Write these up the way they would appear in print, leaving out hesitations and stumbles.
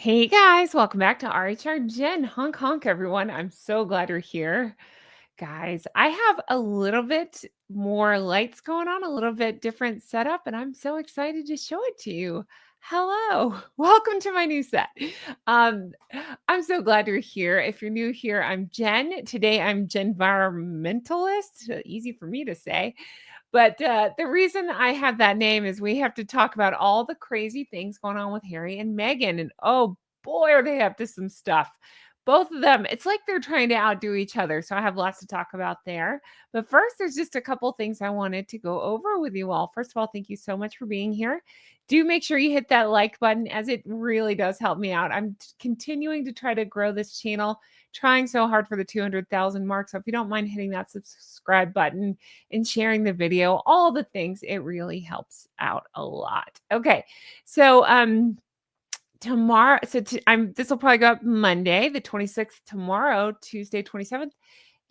Hey guys, welcome back to RHR Jen. Honk honk, everyone. I'm so glad you're here. Guys, I have a little bit more lights going on, a little bit different setup, and I'm so excited to show it to you. Hello, welcome to my new set. Um, I'm so glad you're here. If you're new here, I'm Jen. Today I'm Genvironmentalist. Easy for me to say. But the reason I have that name is we have to talk about all the crazy things going on with Harry and Meghan. And oh boy, are they up to some stuff. Both of them, it's like they're trying to outdo each other. So I have lots to talk about there. But first, there's just a couple things I wanted to go over with you all. First of all, thank you so much for being here. Do make sure you hit that like button as it really does help me out. I'm continuing to try to grow this channel, trying so hard for the 200,000 mark. So if you don't mind hitting that subscribe button, and sharing the video, all the things, it really helps out a lot. Okay. So tomorrow, this will probably go up Monday, the 26th, tomorrow, Tuesday, 27th.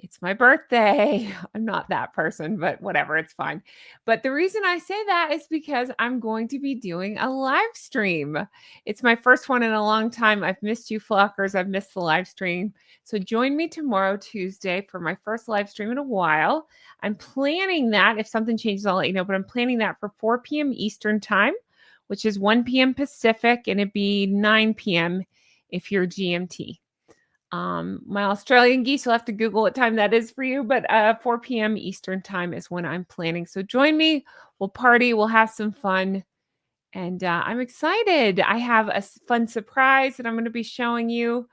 It's my birthday. I'm not that person, but whatever, it's fine. But the reason I say that is because I'm going to be doing a live stream. It's my first one in a long time. I've missed you flockers. I've missed the live stream. So join me tomorrow, Tuesday, for my first live stream in a while. I'm planning that. If something changes, I'll let you know, but I'm planning that for 4 p.m. Eastern time, which is 1 p.m. Pacific, and it'd be 9 p.m. if you're GMT. My Australian geese, you'll have to Google what time that is for you, but 4 p.m. Eastern time is when I'm planning. So join me. We'll party. We'll have some fun. And I'm excited. I have a fun surprise that I'm going to be showing you,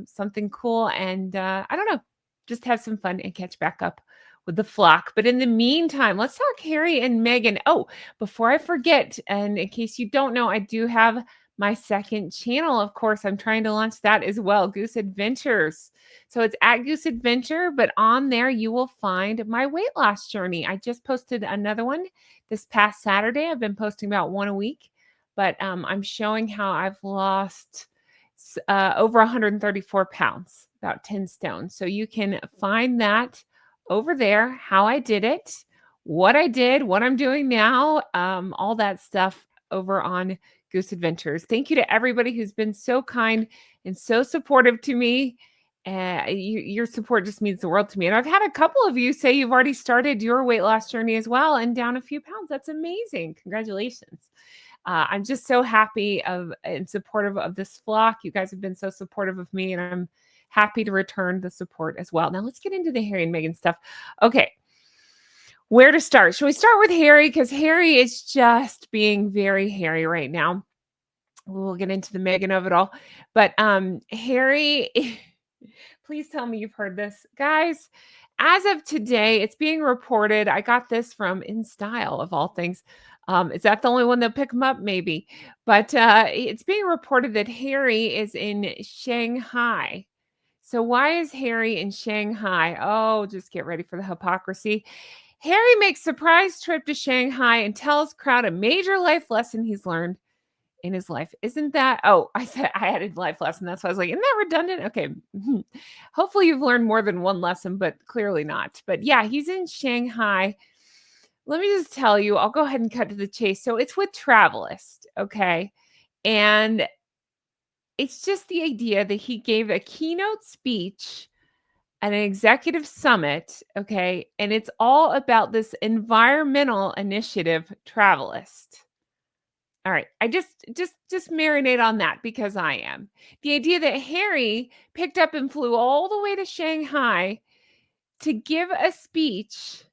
something cool. And I don't know, just have some fun and catch back up with the flock. But in the meantime, let's talk Harry and Meghan. Oh, before I forget, and in case you don't know, I do have my second channel. Of course, I'm trying to launch that as well, Goose Adventures. So it's at Goose Adventure, but on there you will find my weight loss journey. I just posted another one this past Saturday. I've been posting about one a week, but I'm showing how I've lost over 134 pounds, about 10 stone. So you can find that over there, how I did it, what I did, what I'm doing now, all that stuff over on Goose Adventures. Thank you to everybody who's been so kind and so supportive to me. Your support just means the world to me. And I've had a couple of you say you've already started your weight loss journey as well and down a few pounds. That's amazing. Congratulations. I'm just so happy and supportive of this flock. You guys have been so supportive of me, and I'm happy to return the support as well. Now let's get into the Harry and Meghan stuff. Okay. Where to start? Should we start with Harry? Because Harry is just being very Harry right now. We'll get into the Meghan of it all. But Harry, please tell me you've heard this. Guys, as of today, it's being reported. I got this from InStyle, of all things. Is that the only one that'll pick him up? Maybe. But it's being reported that Harry is in Shanghai. So why is Harry in Shanghai? Oh, just get ready for the hypocrisy. Harry makes surprise trip to Shanghai and tells crowd a major life lesson he's learned in his life. Isn't that? Oh, I said I added life lesson. That's why I was like, isn't that redundant? Okay. Hopefully you've learned more than one lesson, but clearly not. But yeah, he's in Shanghai. Let me just tell you, I'll go ahead and cut to the chase. So it's with Travelist, okay? And it's just the idea that he gave a keynote speech at an executive summit, okay? And it's all about this environmental initiative, Travelist. All right, I just marinate on that because I am. The idea that Harry picked up and flew all the way to Shanghai to give a speech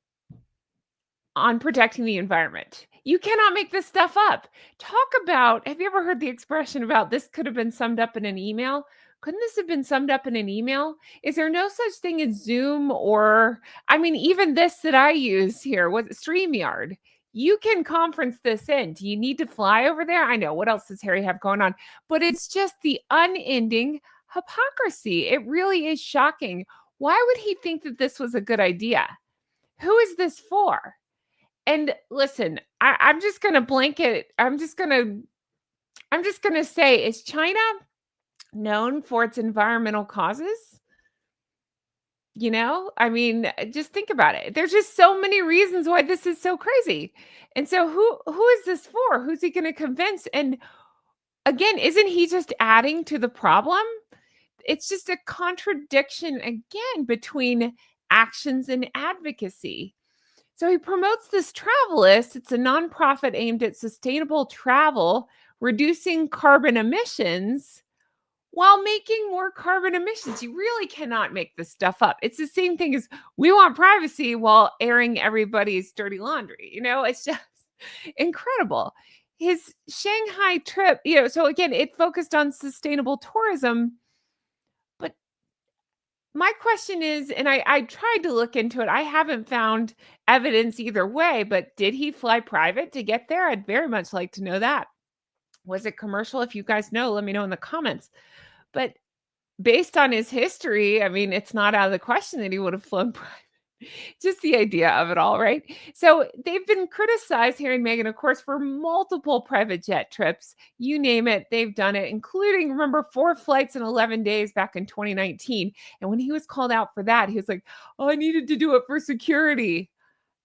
on protecting the environment. You cannot make this stuff up. Talk about, have you ever heard the expression about this could have been summed up in an email? Couldn't this have been summed up in an email? Is there no such thing as Zoom or, I mean, even this that I use here, was StreamYard? You can conference this in. Do you need to fly over there? I know. What else does Harry have going on? But it's just the unending hypocrisy. It really is shocking. Why would he think that this was a good idea? Who is this for? And listen, I'm just going to blanket. I'm just going to say, is China known for its environmental causes? You know, I mean, just think about it. There's just so many reasons why this is so crazy. And so who is this for? Who's he going to convince? And Again, isn't he just adding to the problem? It's just a contradiction again between actions and advocacy. So he promotes this Travelist. It's a nonprofit aimed at sustainable travel, reducing carbon emissions while making more carbon emissions. You really cannot make this stuff up. It's the same thing as we want privacy while airing everybody's dirty laundry. It's just incredible. His Shanghai trip, so again, it focused on sustainable tourism. But my question is, and I tried to look into it, I haven't found evidence either way, but did he fly private to get there? I'd very much like to know that. Was it commercial? If you guys know, let me know in the comments. But based on his history, I mean, it's not out of the question that he would have flown private. Just the idea of it all, right? So they've been criticized, Harry and Meghan, of course, for multiple private jet trips. You name it, they've done it, including, remember, 4 flights in 11 days back in 2019. And when he was called out for that, he was like, oh, I needed to do it for security.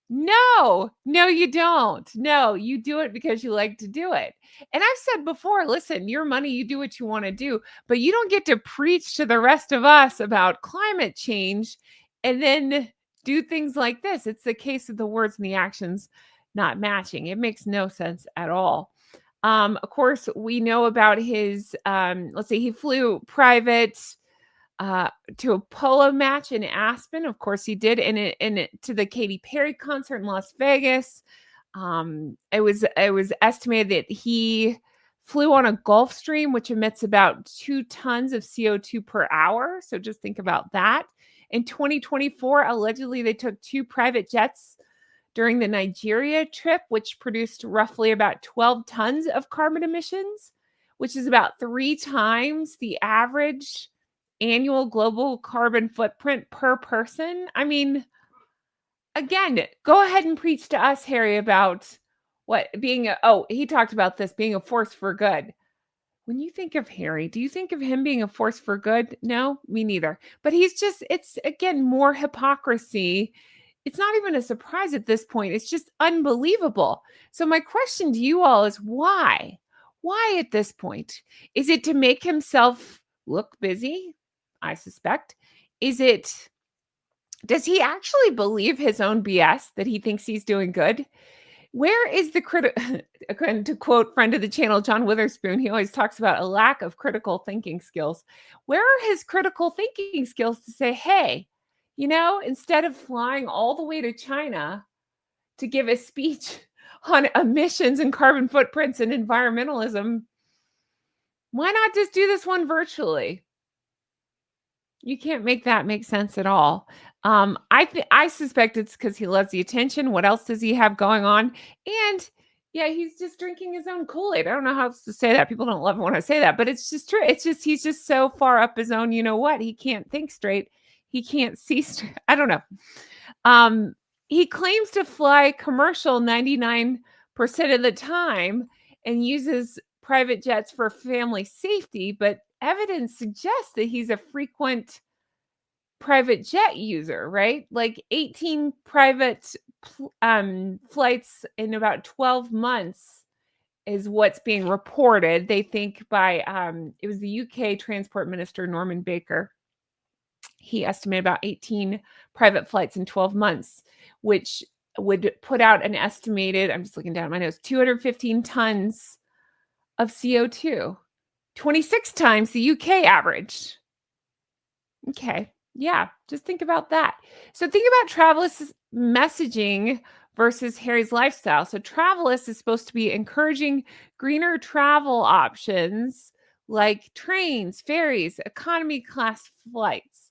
No, you don't. No, you do it because you like to do it. And I've said before, listen, your money, you do what you want to do, but you don't get to preach to the rest of us about climate change and then do things like this. It's the case of the words and the actions not matching. It makes no sense at all. Of course, we know about his, let's see, he flew private to a polo match in Aspen. Of course, he did, and to the Katy Perry concert in Las Vegas. It was estimated that he flew on a Gulfstream, which emits about 2 tons of CO2 per hour. So just think about that. In 2024, allegedly, they took 2 private jets during the Nigeria trip, which produced roughly about 12 tons of carbon emissions, which is about 3 times the average annual global carbon footprint per person. I mean, again, go ahead and preach to us, Harry, about what being he talked about this being a force for good. When you think of Harry, do you think of him being a force for good? No, me neither. But it's again more hypocrisy. It's not even a surprise at this point. It's just unbelievable. So, my question to you all is why? Why at this point? Is it to make himself look busy? I suspect. Is it, does he actually believe his own BS that he thinks he's doing good? Where is the again, to quote friend of the channel, John Witherspoon, he always talks about a lack of critical thinking skills. Where are his critical thinking skills to say, hey, instead of flying all the way to China to give a speech on emissions and carbon footprints and environmentalism, why not just do this one virtually? You can't make that make sense at all. I suspect it's because he loves the attention. What else does he have going on? And yeah, he's just drinking his own Kool-Aid. I don't know how else to say that. People don't love it when I say that, but it's just true. It's just he's just so far up his own. You know what? He can't think straight. He can't see straight. I don't know. Um, he claims to fly commercial 99% of the time and uses private jets for family safety, but evidence suggests that he's a frequent private jet user, right? Like 18 private flights in about 12 months is what's being reported. They think by it was the UK Transport Minister Norman Baker. He estimated about 18 private flights in 12 months, which would put out an estimated, I'm just looking down at my notes, 215 tons of CO2, 26 times the UK average. Okay. Yeah. Just think about that. So think about Travelist's messaging versus Harry's lifestyle. So Travelist is supposed to be encouraging greener travel options like trains, ferries, economy class flights.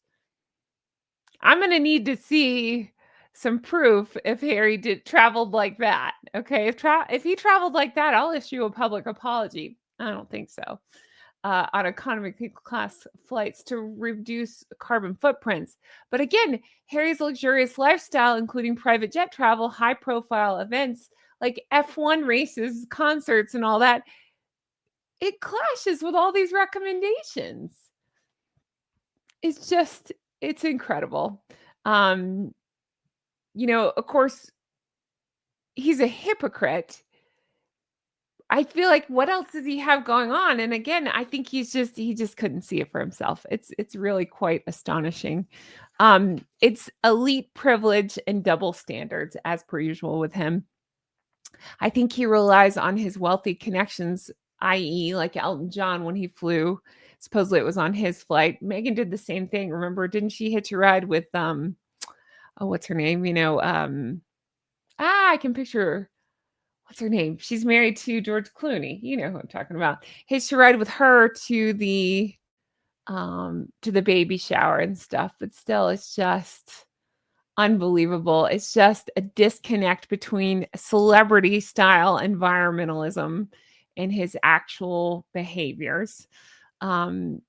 I'm going to need to see some proof if Harry did traveled like that. Okay. If he traveled like that, I'll issue a public apology. I don't think so. On economy class flights to reduce carbon footprints. But again, Harry's luxurious lifestyle, including private jet travel, high profile events like F1 races, concerts, and all that, it clashes with all these recommendations. It's incredible. Um, of course, he's a hypocrite. I feel like what else does he have going on? And again, I think he just couldn't see it for himself. It's really quite astonishing. It's elite privilege and double standards as per usual with him. I think he relies on his wealthy connections, i.e., like Elton John when he flew. Supposedly it was on his flight. Megan did the same thing. Remember, didn't she hitch a ride with oh, what's her name? I can picture what's her name? She's married to George Clooney. You know who I'm talking about. Hitched a ride with her to the baby shower and stuff. But still, it's just unbelievable. It's just a disconnect between celebrity style environmentalism and his actual behaviors. Um,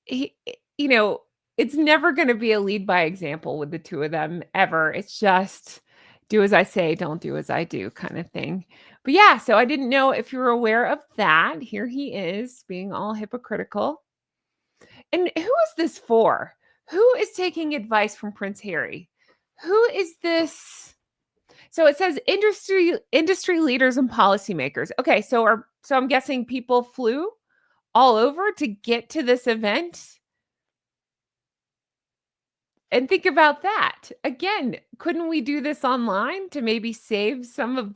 he, you know, it's never going to be a lead by example with the two of them ever. It's just do as I say, don't do as I do kind of thing. But yeah, so I didn't know if you were aware of that. Here he is being all hypocritical. And who is this for? Who is taking advice from Prince Harry? Who is this? So it says industry leaders and policymakers. Okay, so I'm guessing people flew all over to get to this event. And think about that. Again, couldn't we do this online to maybe save some of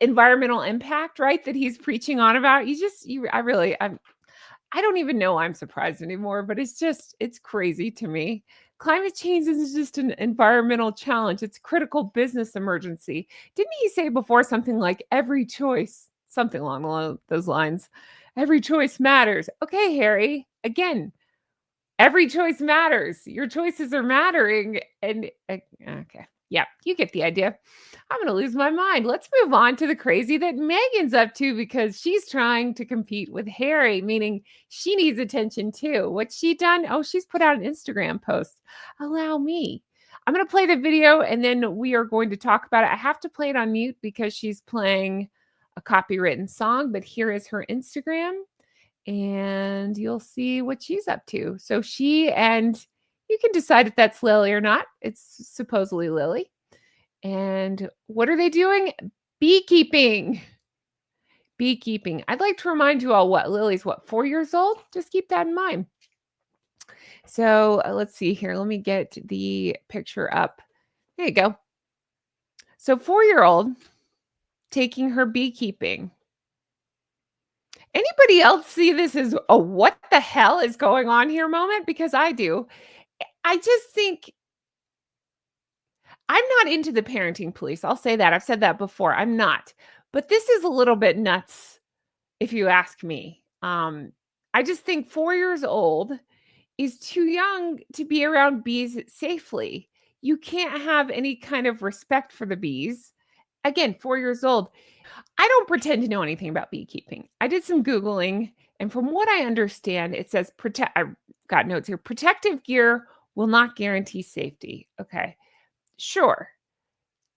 environmental impact, right? That he's preaching on about. I don't even know I'm surprised anymore, but it's crazy to me. Climate change isn't just an environmental challenge, it's a critical business emergency. Didn't he say before something like every choice, something along those lines? Every choice matters. Okay, Harry, again, every choice matters. Your choices are mattering. And okay. Yeah, you get the idea. I'm going to lose my mind. Let's move on to the crazy that Megan's up to because she's trying to compete with Harry, meaning she needs attention too. What's she done? Oh, she's put out an Instagram post. Allow me. I'm going to play the video and then we are going to talk about it. I have to play it on mute because she's playing a copywritten song, but here is her Instagram and you'll see what she's up to. So you can decide if that's Lily or not. It's supposedly Lily. And what are they doing? Beekeeping. Beekeeping. I'd like to remind you all Lily's 4 years old? Just keep that in mind. So let's see here. Let me get the picture up. There you go. So 4-year-old taking her beekeeping. Anybody else see this as a what the hell is going on here moment? Because I do. I just think I'm not into the parenting police. I'll say that. I've said that before. I'm not. But this is a little bit nuts if you ask me. I just think 4 years old is too young to be around bees safely. You can't have any kind of respect for the bees. Again, 4 years old. I don't pretend to know anything about beekeeping. I did some Googling, and from what I understand, it says I've got notes here. Protective gear will not guarantee safety. Okay. Sure.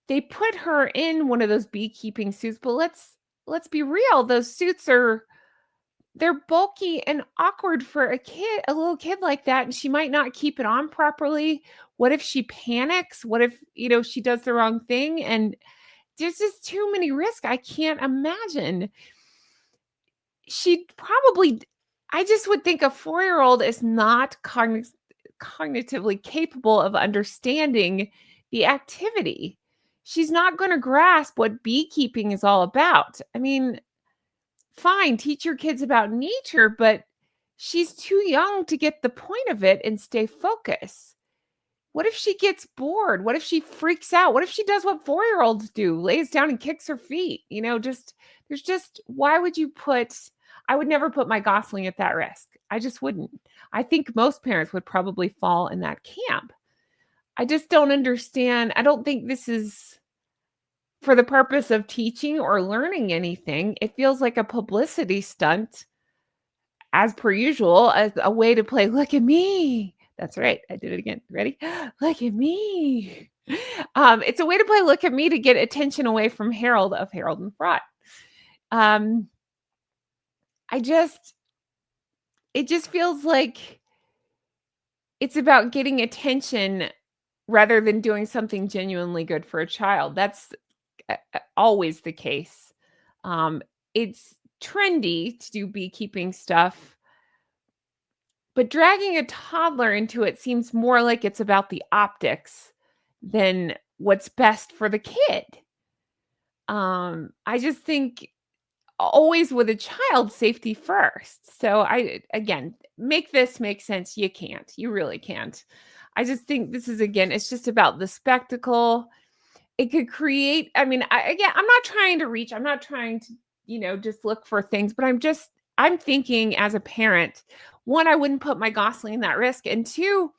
They put her in one of those beekeeping suits, but let's be real. Those suits they're bulky and awkward for a little kid like that, and she might not keep it on properly. What if she panics? What if, she does the wrong thing? And there's just too many risks. I can't imagine. She'd probably I just would think a 4-year-old is not cognitively capable of understanding the activity. She's not going to grasp what beekeeping is all about. I mean, fine, teach your kids about nature, but she's too young to get the point of it and stay focused. What if she gets bored? What if she freaks out? What if she does what 4-year-olds do, lays down and kicks her feet? Why would you I would never put my Gosling at that risk. I just wouldn't. I think most parents would probably fall in that camp. I just don't understand. I don't think this is for the purpose of teaching or learning anything. It feels like a publicity stunt, as per usual, as a way to play, look at me. That's right. I did it again. Ready? Look at me. It's a way to play look at me to get attention away from Harold of Harold and Fraught. It just feels like it's about getting attention rather than doing something genuinely good for a child. always the case. It's trendy to do beekeeping stuff, but dragging a toddler into it seems more like it's about the optics than what's best for the kid. I just think always with a child, safety first. So again, make this make sense. You can't. You really can't. I just think this is, again, it's just about the spectacle. It could create, I mean, again, I'm not trying to reach, I'm not trying to, just look for things, but I'm thinking as a parent, one, I wouldn't put my Gosling in that risk. And two,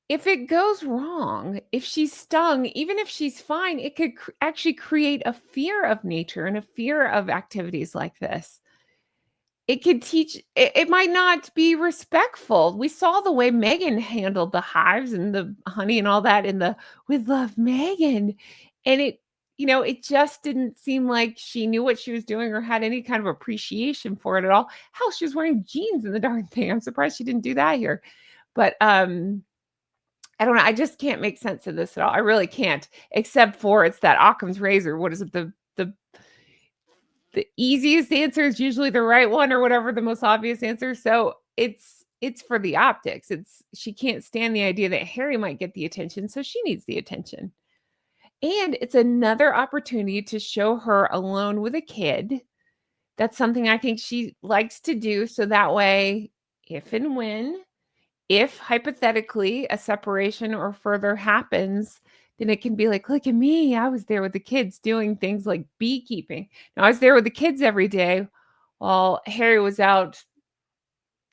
if it goes wrong, if she's stung, even if she's fine, it could actually create a fear of nature and a fear of activities like this. It could teach, it might not be respectful. We saw the way Meghan handled the hives and the honey and all that in the "With Love, Meghan," and it just didn't seem like she knew what she was doing or had any kind of appreciation for it at all. Hell, she was wearing jeans in the darn thing. I'm surprised she didn't do that here. But, I don't know, I just can't make sense of this at all. I really can't, except for it's that Occam's razor. What is it? The easiest answer is usually the right one, or whatever, the most obvious answer. So it's for the optics. She can't stand the idea that Harry might get the attention, so she needs the attention. And it's another opportunity to show her alone with a kid. That's something I think she likes to do. So that way, if and when, if hypothetically a separation or further happens, then it can be like, look at me. I was there with the kids doing things like beekeeping. Now, I was there with the kids every day while Harry was out,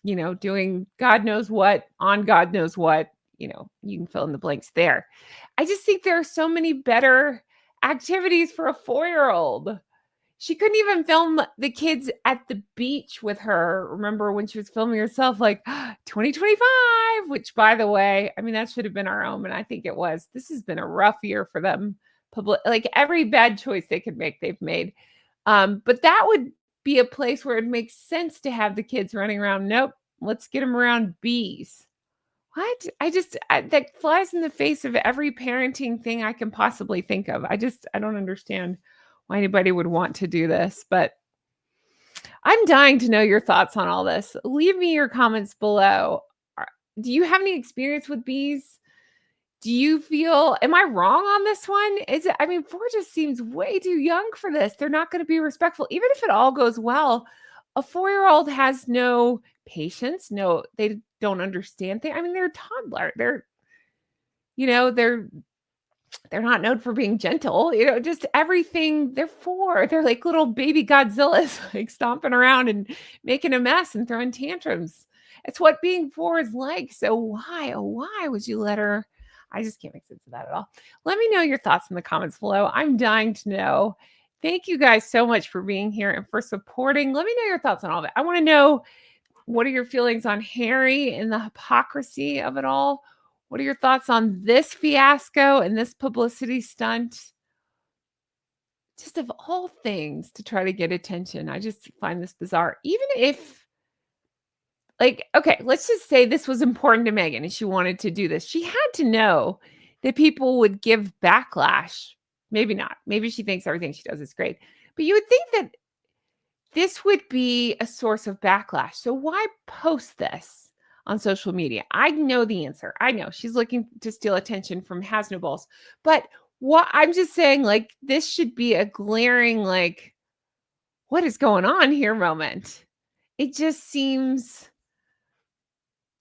doing God knows what on God knows what. You can fill in the blanks there. I just think there are so many better activities for a 4-year-old. She couldn't even film the kids at the beach with her. Remember when she was filming herself, like 2025, which, by the way, I mean, that should have been our own. And I think it was. This has been a rough year for them. Like every bad choice they could make, they've made. But that would be a place where it makes sense to have the kids running around. Nope. Let's get them around bees. What? That flies in the face of every parenting thing I can possibly think of. I don't understand why anybody would want to do this, but I'm dying to know your thoughts on all this. Leave me your comments below. Do you have any experience with bees? Do you feel, am I wrong on this one? I mean, 4 just seems way too young for this. They're not going to be respectful. Even if it all goes well, a 4-year-old has no patience. No, they don't understand things. I mean, they're a toddler. You know, they're they're not known for being gentle, just everything. They're 4. They're like little baby Godzillas, like stomping around and making a mess and throwing tantrums. It's what being 4 is like. So why, oh, why would you let her? I just can't make sense of that at all. Let me know your thoughts in the comments below. I'm dying to know. Thank you guys so much for being here and for supporting. Let me know your thoughts on all of it. I want to know, what are your feelings on Harry and the hypocrisy of it all? What are your thoughts on this fiasco and this publicity stunt? Just of all things to try to get attention, I just find this bizarre. Even if, like, okay, let's just say this was important to Meghan and she wanted to do this. She had to know that people would give backlash. Maybe not. Maybe she thinks everything she does is great. But you would think that this would be a source of backlash. So why post this on social media? I know the answer. I know she's looking to steal attention from Has No Balls. But what I'm just saying, like, this should be a glaring, like, what is going on here moment. It just seems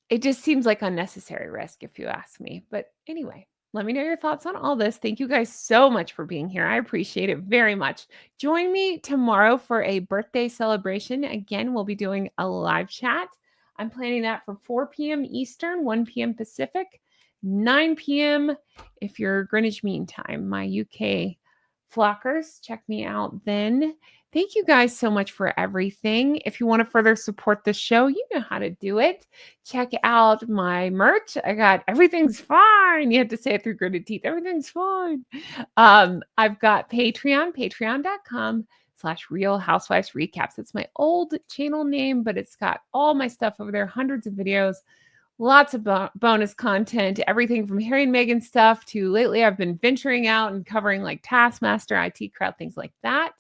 like unnecessary risk, if you ask me. But anyway, let me know your thoughts on all this. Thank you guys so much for being here. I appreciate it very much. Join me tomorrow for a birthday celebration. Again, we'll be doing a live chat. I'm planning that for 4 p.m. Eastern, 1 p.m. Pacific, 9 p.m. if you're Greenwich Mean Time. My UK flockers, check me out then. Thank you guys so much for everything. If you want to further support the show, you know how to do it. Check out my merch. I got Everything's Fine. You have to say it through gritted teeth. Everything's fine. I've got Patreon, patreon.com/Real Housewives Recaps. It's my old channel name, but it's got all my stuff over there, hundreds of videos, Lots of bonus content, everything from Harry and Meghan stuff to lately I've been venturing out and covering like Taskmaster, IT Crowd, things like that.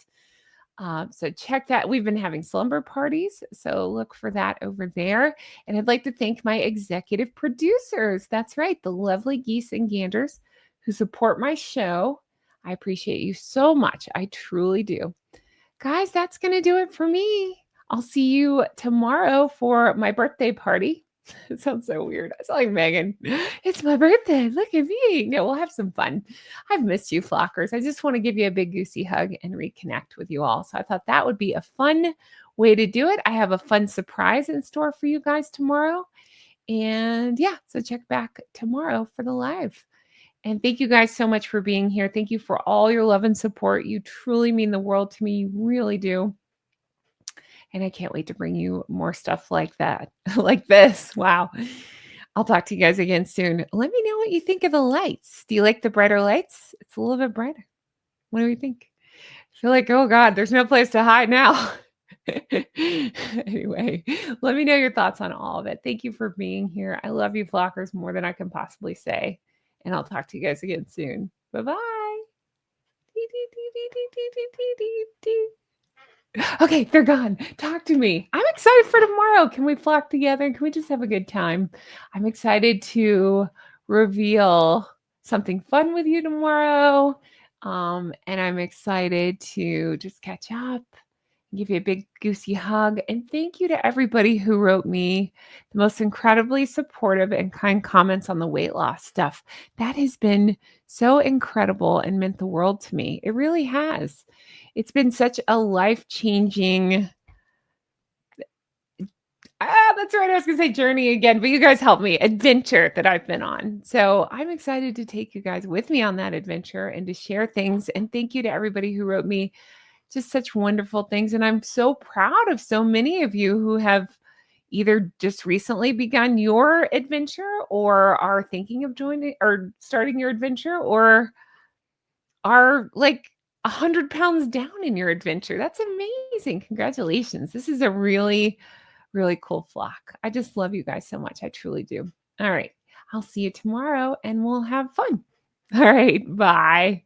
So check that. We've been having slumber parties, so look for that over there. And I'd like to thank my executive producers. That's right, the lovely geese and ganders who support my show. I appreciate you so much. I truly do. Guys, that's going to do it for me. I'll see you tomorrow for my birthday party. It sounds so weird. I sound like Megan. It's my birthday. Look at me. No, we'll have some fun. I've missed you, flockers. I just want to give you a big goosey hug and reconnect with you all. So I thought that would be a fun way to do it. I have a fun surprise in store for you guys tomorrow. And yeah, so check back tomorrow for the live. And thank you guys so much for being here. Thank you for all your love and support. You truly mean the world to me. You really do. And I can't wait to bring you more stuff like that, like this. Wow. I'll talk to you guys again soon. Let me know what you think of the lights. Do you like the brighter lights? It's a little bit brighter. What do you think? I feel like, oh God, there's no place to hide now. Anyway, let me know your thoughts on all of it. Thank you for being here. I love you, flockers, more than I can possibly say. And I'll talk to you guys again soon. Bye-bye. Okay, they're gone. Talk to me. I'm excited for tomorrow. Can we flock together? Can we just have a good time? I'm excited to reveal something fun with you tomorrow. And I'm excited to just catch up, give you a big goosey hug. And thank you to everybody who wrote me the most incredibly supportive and kind comments on the weight loss stuff. That has been so incredible and meant the world to me. It really has. It's been such a life-changing that's right. I was going to say journey again, but you guys helped me. Adventure that I've been on. So I'm excited to take you guys with me on that adventure and to share things. And thank you to everybody who wrote me just such wonderful things. And I'm so proud of so many of you who have either just recently begun your adventure or are thinking of joining or starting your adventure or are like 100 pounds down in your adventure. That's amazing. Congratulations. This is a really, really cool flock. I just love you guys so much. I truly do. All right. I'll see you tomorrow and we'll have fun. All right. Bye.